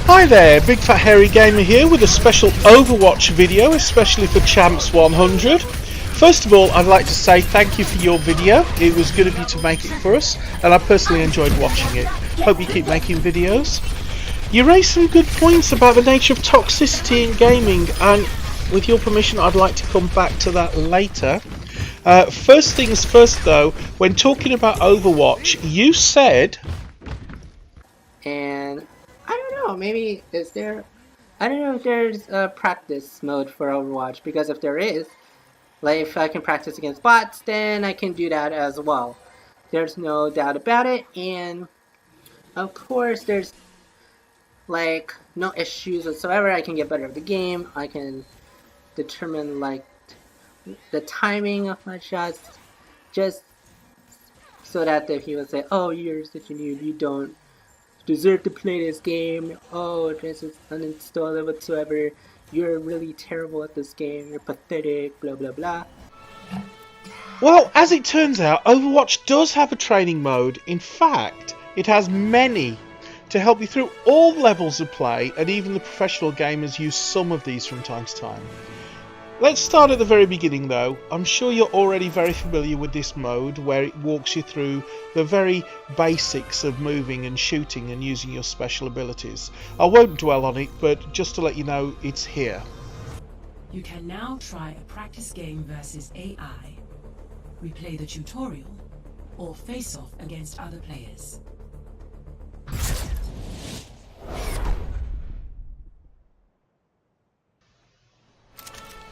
Hi there, Big Fat Hairy Gamer here with a special Overwatch video, especially for Champs100. First of all, I'd like to say thank you for your video. It was good of you to make it for us, and I personally enjoyed watching it. Hope you keep making videos. You raised some good points about the nature of toxicity in gaming, and with your permission, I'd like to come back to that later. First things first though, when talking about Overwatch, you said... And I don't know, maybe I don't know if there's a practice mode for Overwatch, because if there is, like if I can practice against bots, then I can do that as well. There's no doubt about it, and of course there's like no issues whatsoever. I can get better at the game, I can determine like the timing of my shots, just so that if he would say, oh, you're such a noob, you don't deserve to play this game, oh, this is uninstall it whatsoever, you're really terrible at this game, you're pathetic, blah blah blah. Well, as it turns out, Overwatch does have a training mode. In fact, it has many to help you through all levels of play, and even the professional gamers use some of these from time to time. Let's start at the very beginning though. I'm sure you're already very familiar with this mode, where it walks you through the very basics of moving and shooting and using your special abilities. I won't dwell on it, but just to let you know, it's here. You can now try a practice game versus AI. Replay the tutorial or face off against other players.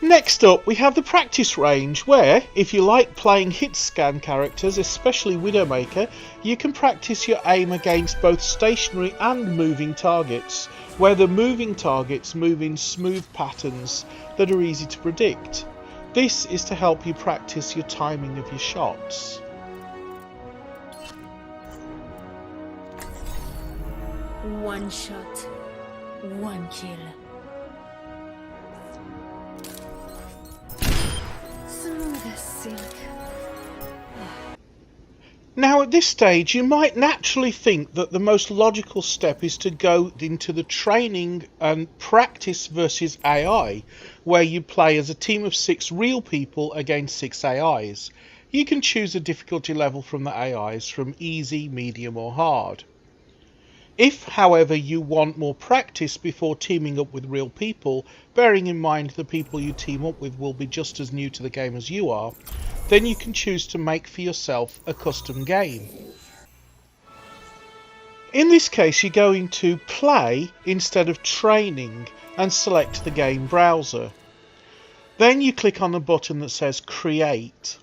Next up, we have the practice range, where, if you like playing hit scan characters, especially Widowmaker, you can practice your aim against both stationary and moving targets, where the moving targets move in smooth patterns that are easy to predict. This is to help you practice your timing of your shots. One shot, one kill. Smooth as silk. Now at this stage you might naturally think that the most logical step is to go into the training and practice versus AI, where you play as a team of 6 real people against 6 AIs. You can choose a difficulty level from the AIs, from easy, medium or hard. If, however, you want more practice before teaming up with real people, bearing in mind the people you team up with will be just as new to the game as you are, then you can choose to make for yourself a custom game. In this case, you're going to play instead of training and select the game browser. Then you click on the button that says Create,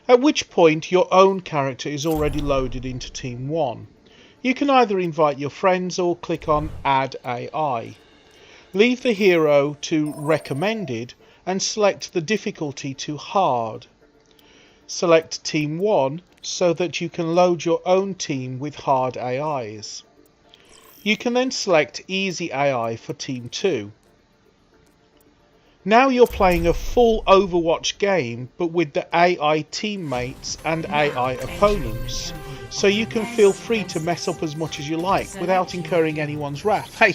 at which point your own character is already loaded into Team 1. You can either invite your friends or click on Add AI. Leave the hero to Recommended and select the difficulty to Hard. Select Team 1 so that you can load your own team with hard AIs. You can then select Easy AI for Team 2. Now you're playing a full Overwatch game, but with the AI teammates and AI opponents, so you can feel free to mess up as much as you like without incurring anyone's wrath. Hey,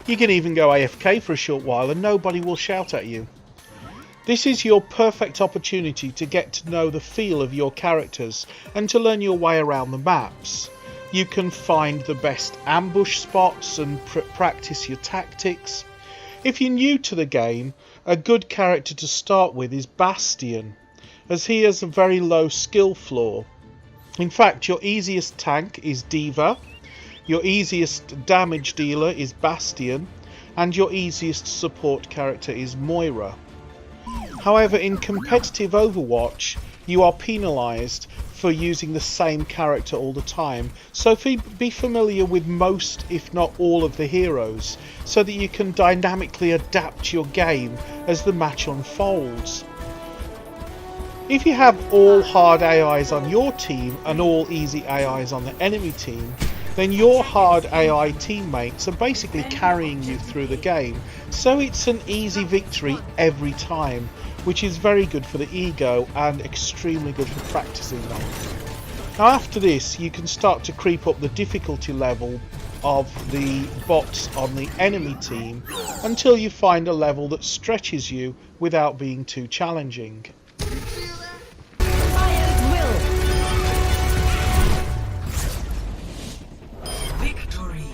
you can even go AFK for a short while and nobody will shout at you. This is your perfect opportunity to get to know the feel of your characters and to learn your way around the maps. You can find the best ambush spots and practice your tactics. If you're new to the game, a good character to start with is Bastion, as he has a very low skill floor. In fact, your easiest tank is Diva, your easiest damage dealer is Bastion, and your easiest support character is Moira. However, in competitive Overwatch, you are penalised for using the same character all the time, so be familiar with most, if not all, of the heroes, so that you can dynamically adapt your game as the match unfolds. If you have all hard AIs on your team and all easy AIs on the enemy team, then your hard AI teammates are basically carrying you through the game, so it's an easy victory every time, which is very good for the ego and extremely good for practicing them. Now after this, you can start to creep up the difficulty level of the bots on the enemy team until you find a level that stretches you without being too challenging. Victory.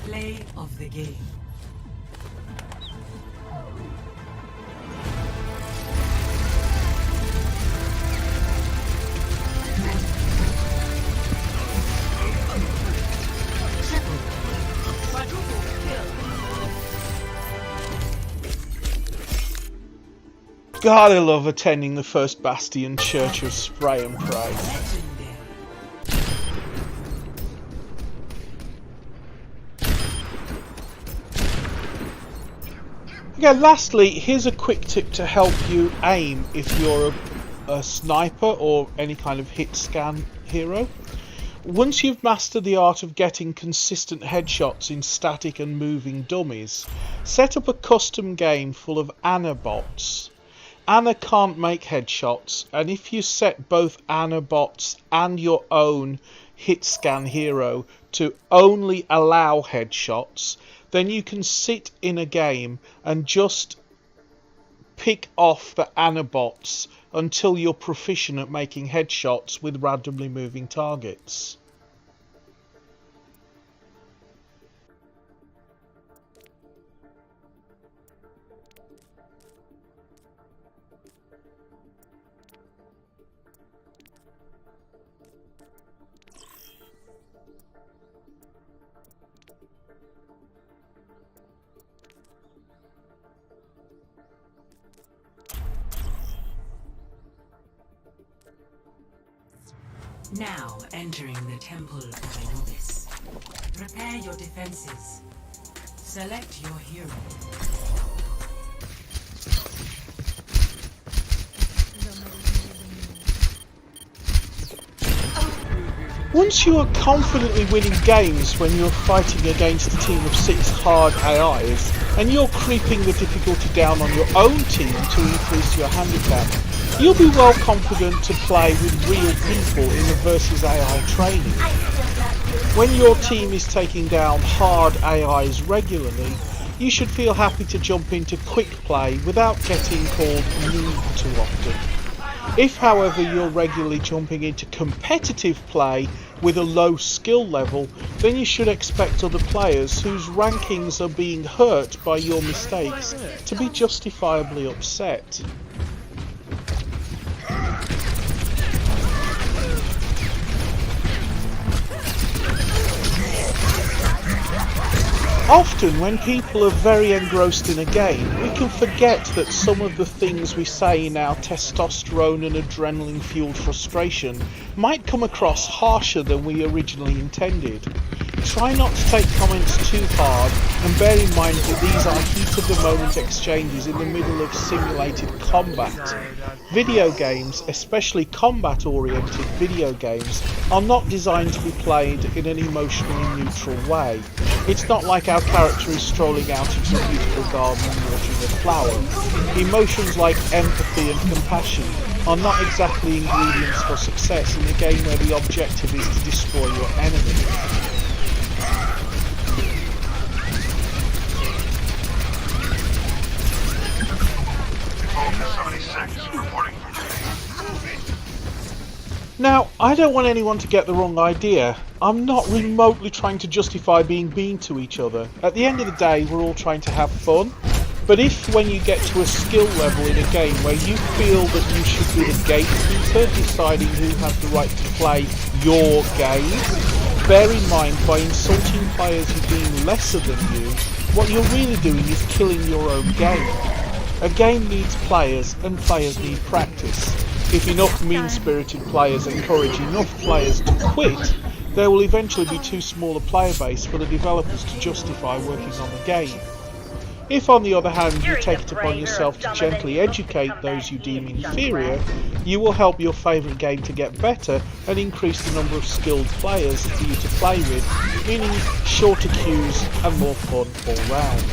Play of the game. God, I love attending the first Bastion Church of Spray and Pray. Okay, lastly, here's a quick tip to help you aim if you're a sniper or any kind of hit scan hero. Once you've mastered the art of getting consistent headshots in static and moving dummies, set up a custom game full of Ana bots. Ana can't make headshots, and if you set both Ana bots and your own hit scan hero to only allow headshots, then you can sit in a game and just pick off the Ana bots until you're proficient at making headshots with randomly moving targets. Now entering the Temple of Anubis. Prepare your defenses. Select your hero. Once you are confidently winning games when you're fighting against a team of 6 hard AIs, and you're creeping the difficulty down on your own team to increase your handicap, you'll be well confident to play with real people in the versus AI training. When your team is taking down hard AIs regularly, you should feel happy to jump into quick play without getting called noob too often. If, however, you're regularly jumping into competitive play with a low skill level, then you should expect other players whose rankings are being hurt by your mistakes to be justifiably upset. Often when people are very engrossed in a game, we can forget that some of the things we say in our testosterone and adrenaline fueled frustration might come across harsher than we originally intended. Try not to take comments too hard, and bear in mind that these are heat of the moment exchanges in the middle of simulated combat. Video games, especially combat oriented video games, are not designed to be played in an emotionally neutral way. It's not like our character is strolling out into a beautiful garden and watering a flower. Emotions like empathy and compassion are not exactly ingredients for success in a game where the objective is to destroy your enemy. Now, I don't want anyone to get the wrong idea. I'm not remotely trying to justify being mean to each other. At the end of the day, we're all trying to have fun. But if, when you get to a skill level in a game where you feel that you should be the gatekeeper deciding who has the right to play your game, bear in mind, by insulting players who deem lesser than you, what you're really doing is killing your own game. A game needs players, and players need practice. If enough mean-spirited players encourage enough players to quit, there will eventually be too small a player base for the developers to justify working on the game. If, on the other hand, you take it upon yourself to gently educate those you deem inferior, you will help your favourite game to get better and increase the number of skilled players for you to play with, meaning shorter queues and more fun all round.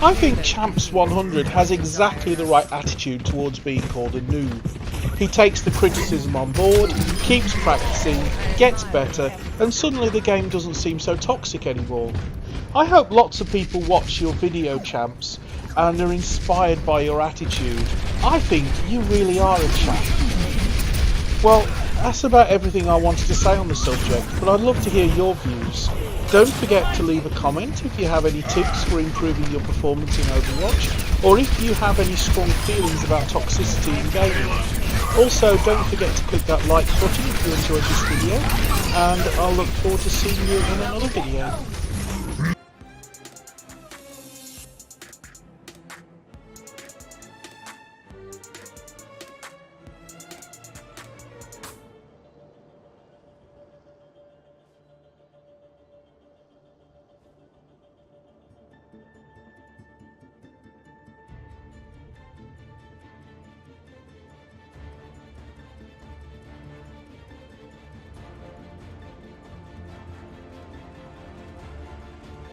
I think Champs100 has exactly the right attitude towards being called a noob. He takes the criticism on board, keeps practicing, gets better, and suddenly the game doesn't seem so toxic anymore. I hope lots of people watch your video, Champs, and are inspired by your attitude. I think you really are a champ. Well, that's about everything I wanted to say on the subject, but I'd love to hear your views. Don't forget to leave a comment if you have any tips for improving your performance in Overwatch, or if you have any strong feelings about toxicity in gaming. Also, don't forget to click that like button if you enjoyed this video, and I'll look forward to seeing you in another video.